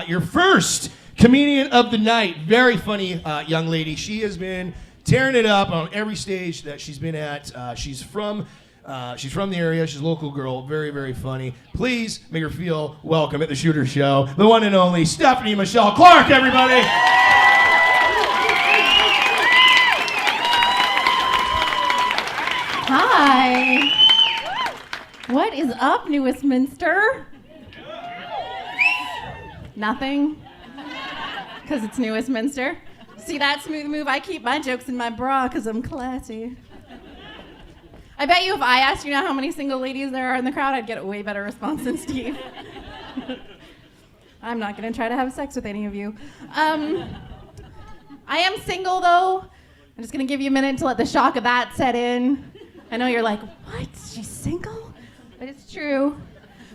Your first comedian of the night, very funny young lady. She has been tearing it up on every stage that she's been at. She's from the area. She's a local girl. Very, very funny. Please make her feel welcome at the Shooter Show. The one and only Stephanie Michelle Clarke, everybody. Hi. What is up, New Westminster? Nothing? Because it's New Westminster? See that smooth move? I keep my jokes in my bra because I'm classy. I bet you if I asked you now how many single ladies there are in the crowd, I'd get a way better response than Steve. I'm not going to try to have sex with any of you. I am single, though. I'm just going to give you a minute to let the shock of that set in. I know you're like, what? She's single? But it's true.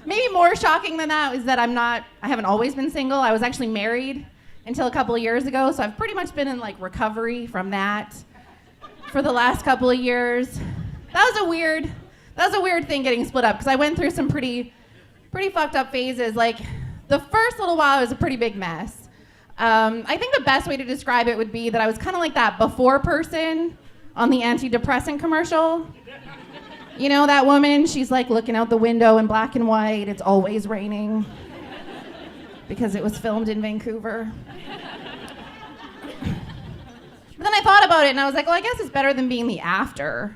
Maybe more shocking than that is that I haven't always been single. I was actually married until a couple of years ago, so I've pretty much been in like recovery from that for the last couple of years. That was a weird thing getting split up because I went through some pretty fucked up phases. Like the first little while, it was a pretty big mess. I think the best way to describe it would be that I was kind of like that before person on the antidepressant commercial. You know that woman? She's like looking out the window in black and white. It's always raining because it was filmed in Vancouver. But then I thought about it and I was like, well, I guess it's better than being the after,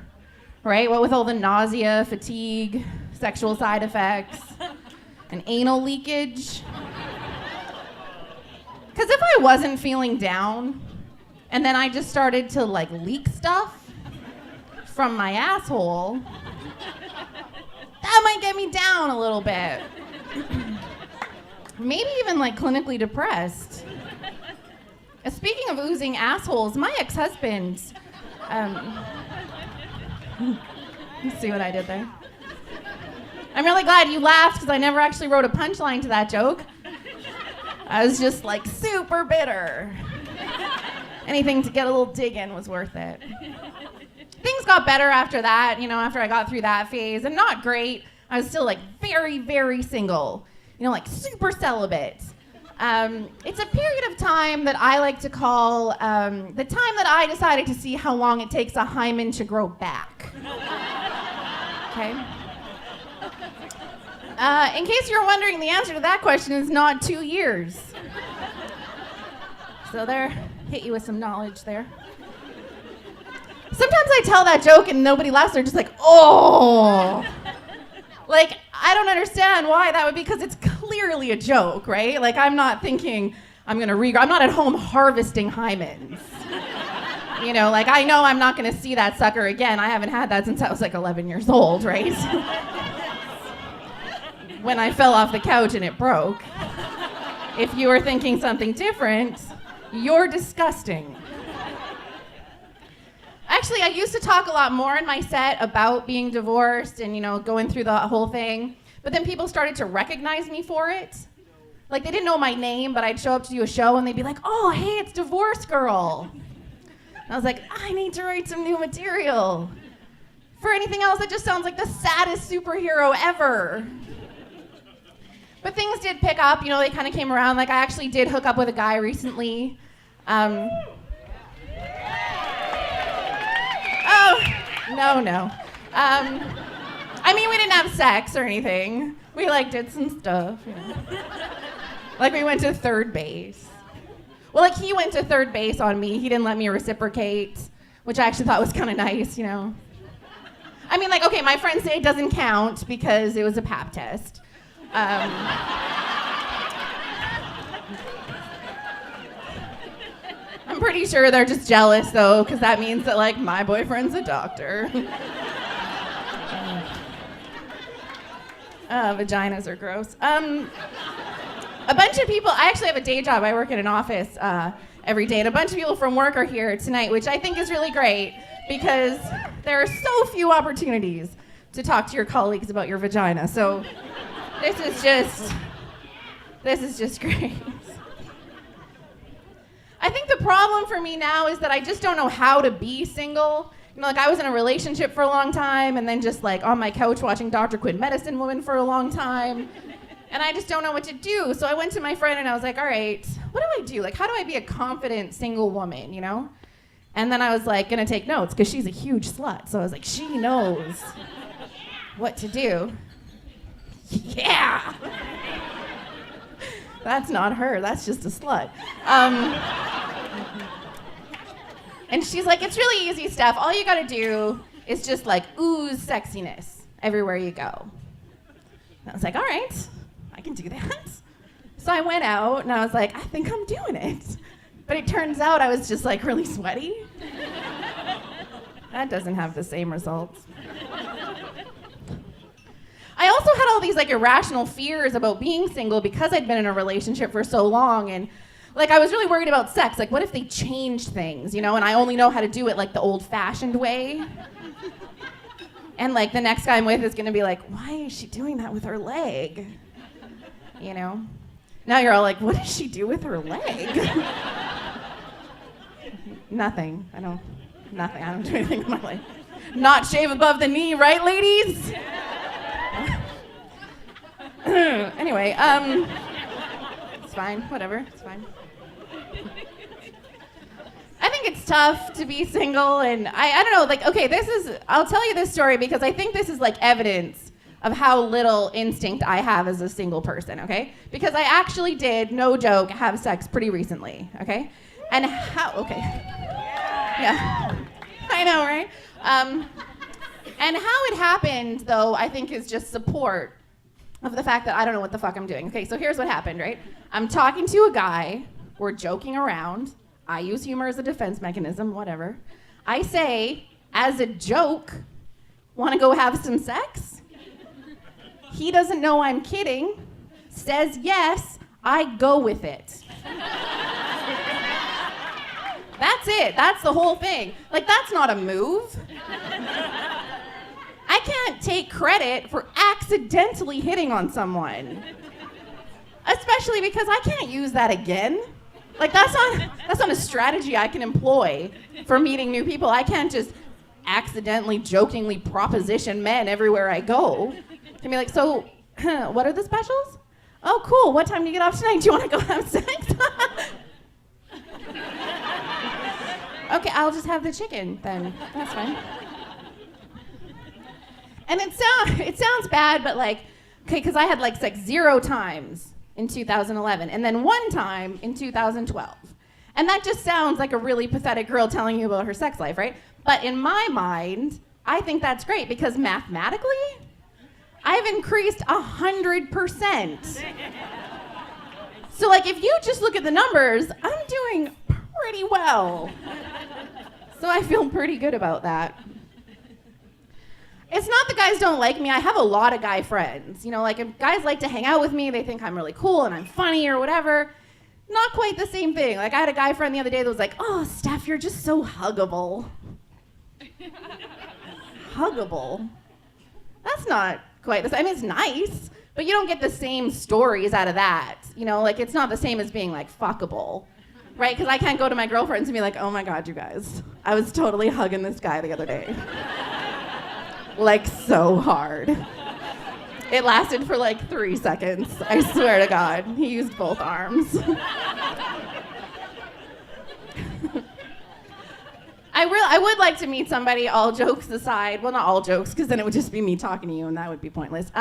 right? What with all the nausea, fatigue, sexual side effects, and anal leakage. Because if I wasn't feeling down and then I just started to like leak stuff from my asshole, that might get me down a little bit. Maybe even like clinically depressed. Speaking of oozing assholes, my ex-husband, you see what I did there? I'm really glad you laughed because I never actually wrote a punchline to that joke. I was just like super bitter. Anything to get a little dig in was worth it. Things got better after that, after I got through that phase, and not great. I was still like very, very single, like super celibate. It's a period of time that I like to call the time that I decided to see how long it takes a hymen to grow back. Okay? In case you're wondering, the answer to that question is not 2 years. So there, hit you with some knowledge there. Sometimes I tell that joke and nobody laughs. They're just like, oh. Like, I don't understand why that would be, because it's clearly a joke, right? Like, I'm not thinking I'm not at home harvesting hymens. Like, I know I'm not going to see that sucker again. I haven't had that since I was like 11 years old, right? When I fell off the couch and it broke. If you were thinking something different, you're disgusting. Actually, I used to talk a lot more in my set about being divorced and, going through the whole thing. But then people started to recognize me for it. Like, they didn't know my name, but I'd show up to do a show and they'd be like, oh, hey, it's Divorce Girl. And I was like, I need to write some new material. For anything else, it just sounds like the saddest superhero ever. But things did pick up, they kind of came around. Like, I actually did hook up with a guy recently. No. I mean, we didn't have sex or anything. We, did some stuff, Like, we went to third base. Well, he went to third base on me. He didn't let me reciprocate, which I actually thought was kind of nice, I mean, okay, my friends say it doesn't count because it was a pap test. I'm pretty sure they're just jealous, though, because that means that, my boyfriend's a doctor. Vaginas are gross. A bunch of people, I actually have a day job. I work in an office every day, and a bunch of people from work are here tonight, which I think is really great, because there are so few opportunities to talk to your colleagues about your vagina. So this is just great. I think the problem for me now is that I just don't know how to be single. I was in a relationship for a long time and then just on my couch watching Dr. Quinn Medicine Woman for a long time. And I just don't know what to do. So I went to my friend and I was like, all right, what do I do? Like, how do I be a confident single woman, you know? And then I was like, gonna take notes because she's a huge slut. So I was like, she knows what to do. Yeah. That's not her, that's just a slut. And she's like, it's really easy stuff. All you gotta do is just like ooze sexiness everywhere you go. And I was like, all right, I can do that. So I went out and I was like, I think I'm doing it. But it turns out I was just like really sweaty. That doesn't have the same results. I also had all these like irrational fears about being single because I'd been in a relationship for so long, and like I was really worried about sex. Like, what if they changed things, you know, and I only know how to do it like the old-fashioned way? And like the next guy I'm with is gonna be like, why is she doing that with her leg? You know? Now you're all like, what does she do with her leg? Nothing. I don't do anything with my leg. Not shave above the knee, right, ladies? Anyway, it's fine, whatever, it's fine. I think it's tough to be single, and I don't know, like, okay, I'll tell you this story because I think this is like evidence of how little instinct I have as a single person, okay? Because I actually did, no joke, have sex pretty recently, okay? And yeah, I know, right? And how it happened, though, I think is just support of the fact that I don't know what the fuck I'm doing. Okay, so here's what happened, right? I'm talking to a guy, we're joking around. I use humor as a defense mechanism, whatever. I say, as a joke, wanna go have some sex? He doesn't know I'm kidding, says yes, I go with it. That's it, that's the whole thing. Like, that's not a move. I can't take credit for accidentally hitting on someone. Especially because I can't use that again. Like, that's not a strategy I can employ for meeting new people. I can't just accidentally, jokingly proposition men everywhere I go. And be like, so, what are the specials? Oh, cool, what time do you get off tonight? Do you want to go have sex? Okay, I'll just have the chicken then. That's fine. And it sounds bad, but like, okay, because I had like sex 0 times in 2011, and then 1 time in 2012. And that just sounds like a really pathetic girl telling you about her sex life, right? But in my mind, I think that's great because mathematically, I've increased 100%. So like, if you just look at the numbers, I'm doing pretty well. So I feel pretty good about that. It's not that guys don't like me. I have a lot of guy friends. You know, like if guys like to hang out with me, they think I'm really cool and I'm funny or whatever. Not quite the same thing. Like I had a guy friend the other day that was like, oh, Steph, you're just so huggable. Huggable? That's not quite the same. I mean, it's nice, but you don't get the same stories out of that. You know, like it's not the same as being like fuckable. Right? Because I can't go to my girlfriends and be like, oh my God, you guys, I was totally hugging this guy the other day. Like so hard. It lasted for like 3 seconds. I swear to God, he used both arms. I would like to meet somebody, all jokes aside. Well, not all jokes, because then it would just be me talking to you and that would be pointless.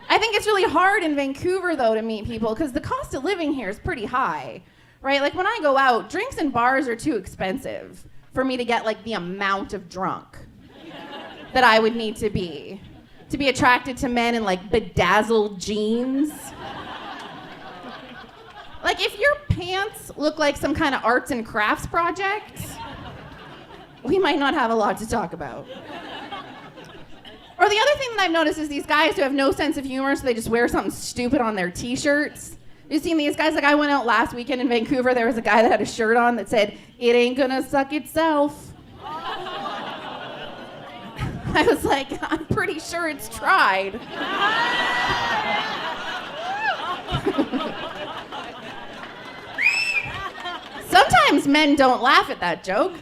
I think it's really hard in Vancouver, though, to meet people because the cost of living here is pretty high, right? Like when I go out, drinks and bars are too expensive for me to get like the amount of drunk that I would need to be attracted to men in like bedazzled jeans. Like if your pants look like some kind of arts and crafts project, we might not have a lot to talk about. Or the other thing that I've noticed is these guys who have no sense of humor, so they just wear something stupid on their t-shirts. You've seen these guys? Like I went out last weekend in Vancouver, there was a guy that had a shirt on that said, "It ain't gonna suck itself." I was like, I'm pretty sure it's tried. Sometimes men don't laugh at that joke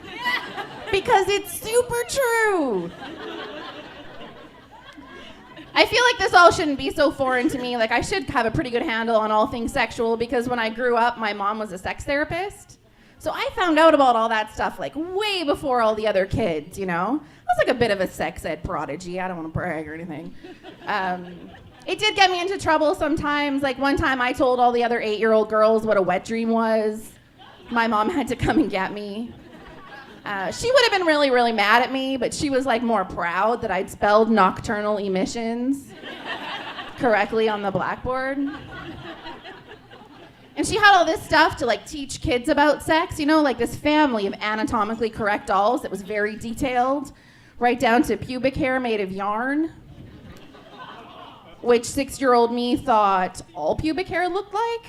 because it's super true. I feel like this all shouldn't be so foreign to me. Like, I should have a pretty good handle on all things sexual because when I grew up, my mom was a sex therapist. So I found out about all that stuff, like, way before all the other kids, you know? I was like a bit of a sex ed prodigy. I don't want to brag or anything. It did get me into trouble sometimes. Like, one time I told all the other 8-year-old girls what a wet dream was. My mom had to come and get me. She would have been really, really mad at me, but she was like more proud that I'd spelled nocturnal emissions correctly on the blackboard. And she had all this stuff to like teach kids about sex, you know, like this family of anatomically correct dolls that was very detailed, right down to pubic hair made of yarn, which 6-year-old me thought all pubic hair looked like.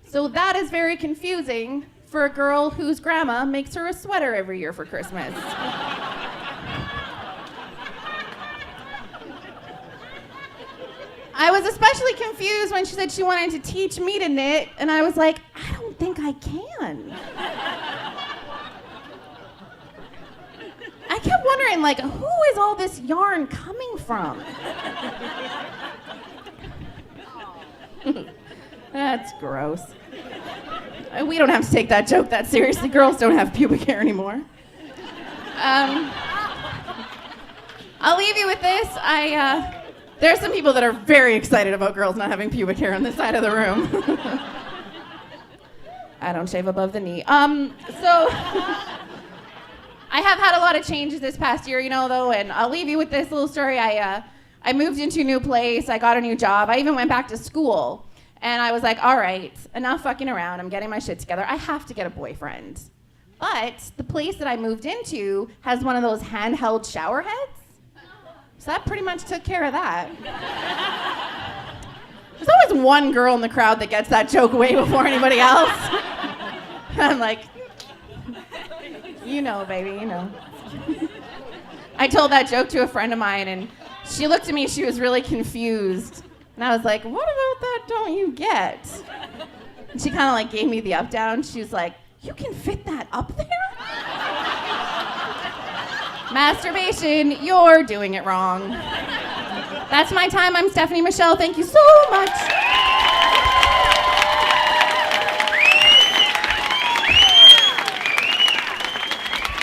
So that is very confusing for a girl whose grandma makes her a sweater every year for Christmas. I was especially confused when she said she wanted to teach me to knit, and I was like, I don't think I can. I kept wondering, like, who is all this yarn coming from? That's gross. We don't have to take that joke that seriously. Girls don't have pubic hair anymore. I'll leave you with this. There are some people that are very excited about girls not having pubic hair on this side of the room. I don't shave above the knee. So I have had a lot of changes this past year, you know, though, and I'll leave you with this little story. I moved into a new place. I got a new job. I even went back to school. And I was like, all right, enough fucking around. I'm getting my shit together. I have to get a boyfriend. But the place that I moved into has one of those handheld shower heads. So that pretty much took care of that. There's always one girl in the crowd that gets that joke way before anybody else. I'm like, you know, baby, you know. I told that joke to a friend of mine, and she looked at me, she was really confused. And I was like, what about that don't you get? And she kind of like gave me the up down. She was like, you can fit that up there? Masturbation, you're doing it wrong. That's my time. I'm Stephanie Michelle. Thank you so much.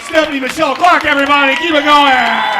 Stephanie Michelle Clarke, everybody. Keep it going.